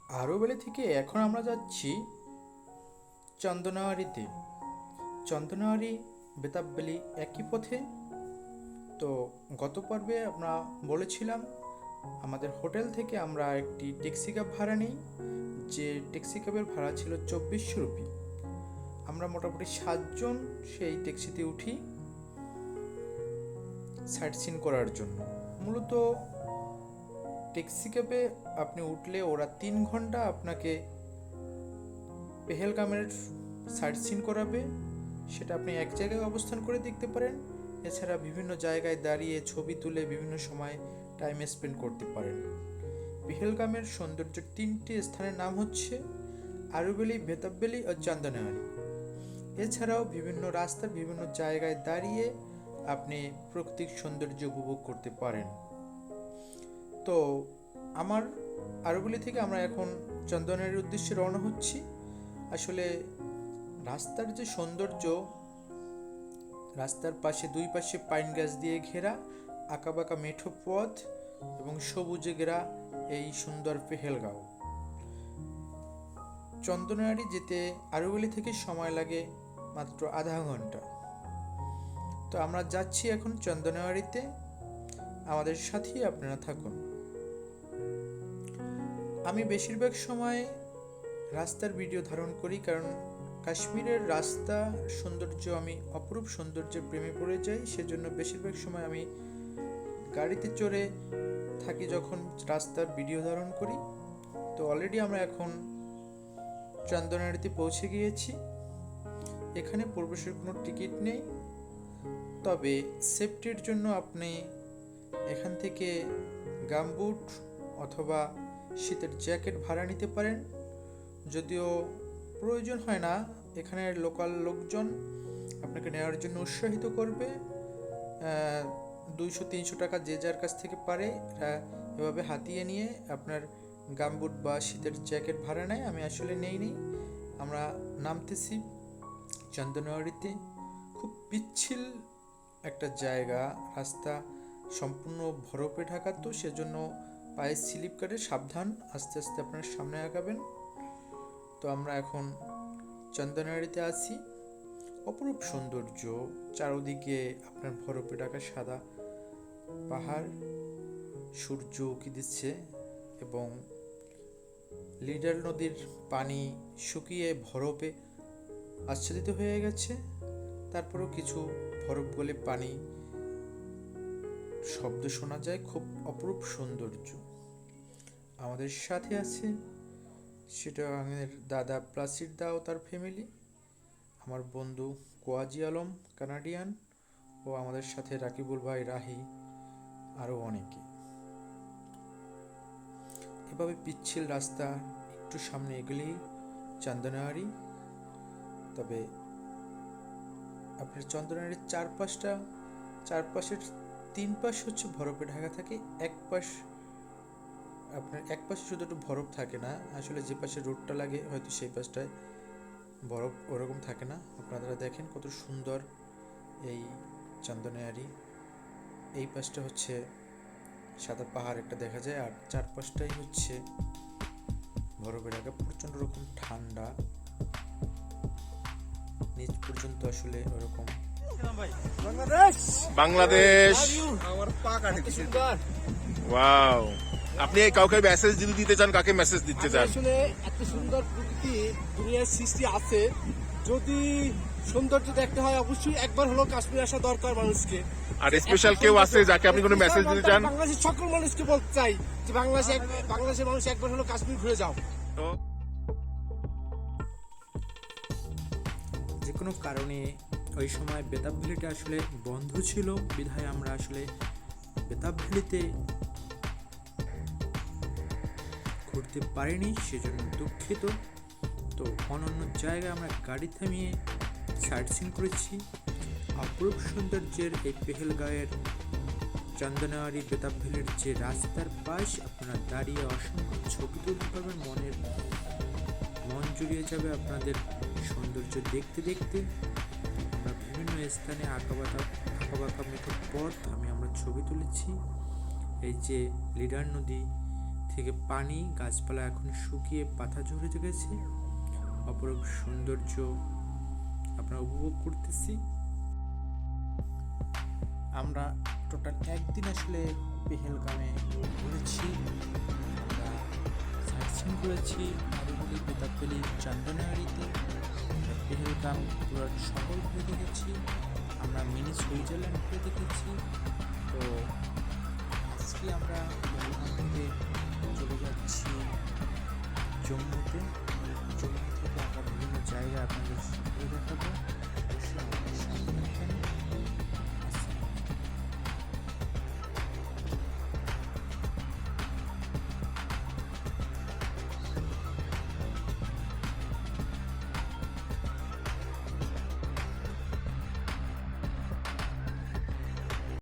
আরোবেলে থেকে এখন আমরা যাচ্ছি চন্দনাওয়ারিতে। চন্দনাওয়ারি বেতাববেলি একই পথে। তো গত পর্বে আমরা বলেছিলাম আমাদের হোটেল থেকে আমরা একটি ট্যাক্সি ক্যাব ভাড়া নিই, যে ট্যাক্সি ক্যাবের ভাড়া ছিল 2400 রুপি। আমরা মোটামুটি 7 জন সেই ট্যাক্সিতে উঠি সাইট সিন করার জন্য। মূলত ট্যাক্সি ক্যাবে আপনি উঠলে ওরা 3 ঘন্টা আপনাকে পেহেলগামের সাইট সিন করাবে। সেটা আপনি এক জায়গায় অবস্থান করে দেখতে পারেন, এছাড়া বিভিন্ন জায়গায় দাঁড়িয়ে ছবি তুলে বিভিন্ন সময় টাইম স্পেন্ড করতে পারেন। পেহেলগামের সৌন্দর্যের 3টি স্থানের নাম হচ্ছে আরোবেলি, বেতাববেলি ও চন্দনাওয়ারি। এছাড়াও বিভিন্ন রাস্তার বিভিন্ন জায়গায় দাঁড়িয়ে আপনি প্রাকৃতিক সৌন্দর্য উপভোগ করতে পারেন। তো আমার আরোবেলি থেকে আমরা এখন চন্দনাওয়ারির উদ্দেশ্যে রওনা হচ্ছি। আসলে রাস্তার যে সৌন্দর্য, রাস্তার পাশে দুই পাশে পাইন গাছ দিয়ে ঘেরা আঁকাবাঁকা মেঠো পথ এবং সবুজে ঘেরা এই সুন্দর পেহেলগাঁও। চন্দনাওয়ারি যেতে আরোবেলি থেকে সময় লাগে মাত্র আধা ঘন্টা। তো আমরা যাচ্ছি এখন চন্দনাওয়ারিতে, আমাদের সাথেই আপনারা থাকুন। আমি বেশিরভাগ সময় রাস্তার ভিডিও ধারণ করি, কারণ কাশ্মীরের রাস্তা সৌন্দর্য আমি অপরূপ সৌন্দর্যের প্রেমে পড়ে যাই। সেজন্য বেশিরভাগ সময় আমি গাড়িতে চড়ে থাকি যখন রাস্তার ভিডিও ধারণ করি। তো অলরেডি আমরা এখন চন্দনাওয়ারিতে পৌঁছে গিয়েছি। এখানে প্রবেশের কোনো টিকিট নেই, তবে সেফটির জন্য আপনি এখান থেকে গামবুট অথবা শীতের জ্যাকেট ভাড়া নিতে পারেন। যদিও প্রয়োজন হয় না, এখানের লোকাল লোকজন আপনাকে নেওয়ার জন্য উৎসাহিত করবে। 200-300 টাকা যে যার কাছ থেকে পারে এভাবে হাতিয়ে নিয়ে আপনার গামবুট বা শীতের জ্যাকেট ভাড়া নেয়। আমি আসলে নেইনি। আমরা নামতেছি চন্দনাওয়ারিতে। খুব পিচ্ছিল একটা জায়গা, রাস্তা সম্পূর্ণ বরফে ঢাকা, তো সেজন্য পায়ে স্লিপ কাটে, সাবধান, আস্তে আস্তে আপনার সামনে আগাবেন। তো আমরা এখন চন্দনাওয়ারিতে আছি। অপরূপ সৌন্দর্য, চারদিকে আপনার বরফে ঢাকা সাদা পাহাড়, সূর্য উঁকি দিচ্ছে এবং লিডার নদীর পানি শুকিয়ে বরফে আচ্ছাদিত হয়ে গেছে। তারপরেও কিছু বরফ গলে পানি শব্দ শোনা যায়, খুব অপরূপ সৌন্দর্য। আমাদের সাথে আছে সেটা আমাদের দাদা প্লাসির দা ও তার ফ্যামিলি, আমার বন্ধু কোয়াজি আলম কানাডিয়ান, ও আমাদের সাথে রাকিবুল ভাই, রাহি, আরও অনেকে। এভাবে পিচ্ছিল রাস্তা, একটু সামনে এগোলেই চন্দনাওয়ারি। তবে আপনার চন্দনাওয়ারির চারপাশের 3 পাশ হচ্ছে বরফে ঢাকা থাকে। এক পাশে শুধু একটু বরফ থাকে না, আসলে যে পাশে রোডটা লাগে হয়তো সেই পাশটায় বরফ ওরকম থাকে না। আপনারা দেখেন কত সুন্দর এই চন্দনাওয়ারি। এই পাশটা হচ্ছে সাদা পাহাড় একটা দেখা যায়, আর চারপাশটাই হচ্ছে বরফে ঢাকা। প্রচন্ড রকম ঠান্ডা, নিচ পর্যন্ত আসলে ওরকম। বাংলাদেশ ওয়াও। আপনি কাউকে মেসেজ দিতে চান, কাকে মেসেজ দিতে চান? আসলে এত সুন্দর প্রকৃতি দুনিয়ার সৃষ্টি আছে, যদি সৌন্দর্য দেখতে হয় অবশ্যই একবার হলো কাশ্মীর আসা দরকার মানুষকে। আর স্পেশাল কেউ আছে যাকে আপনি কোনো মেসেজ দিতে চান? বাংলাদেশের সকল মানুষকে বলতে চাই যে বাংলাদেশের মানুষ একবার হলো কাশ্মীর ঘুরে যাও। যে কোনো কারণে ওই সময় বেতাবভ্যালিটা আসলে বন্ধ ছিল, বিধায় আমরা আসলে বেতাবভ্যালিতে ঘুরতে পারিনি, সেজন্য দুঃখিত। তো অন্যান্য জায়গায় আমরা গাড়ি থামিয়ে সাইট সিন করেছি। অপরূপ সৌন্দর্যের এই পেহেলগাঁওয়ের চন্দনাওয়ারি বেতাবভ্যালির যে রাস্তার পাশ, আপনারা দাঁড়িয়ে অসংখ্য ছবি তুলতে পারবেন। মন জুড়িয়ে যাবে আপনাদের সৌন্দর্য দেখতে দেখতে। আমরা বিভিন্ন স্থানে আঁকাবাঁকা মেঠো পথ আমরা ছবি তুলেছি। এই যে লিডার নদী থেকে পানি, গাছপালা এখন শুকিয়ে পাতা ঝরে গেছে, অপরূপ সৌন্দর্য আমরা উপভোগ করতেছি। আমরা টোটাল একদিন আসলে পেহেলগামে ঘুরেছি, আমরা সাইটসিং করেছি আরুগুলি, বেতাবলি, চন্দনাড়িতে, পেহেলগাম পুরো শহর ঘুরে দেখেছি, আমরা মিনি সুইজারল্যান্ড ঘুরে দেখেছি। তো আজকে আমরা পেহেলগাম থেকে চলে যাচ্ছি জম্মুতে। জম্মু থেকে আমরা বিভিন্ন জায়গা আপনাদের ঘুরে দেখাবো। অবশ্যই আমাদের সাথে থাকবেন।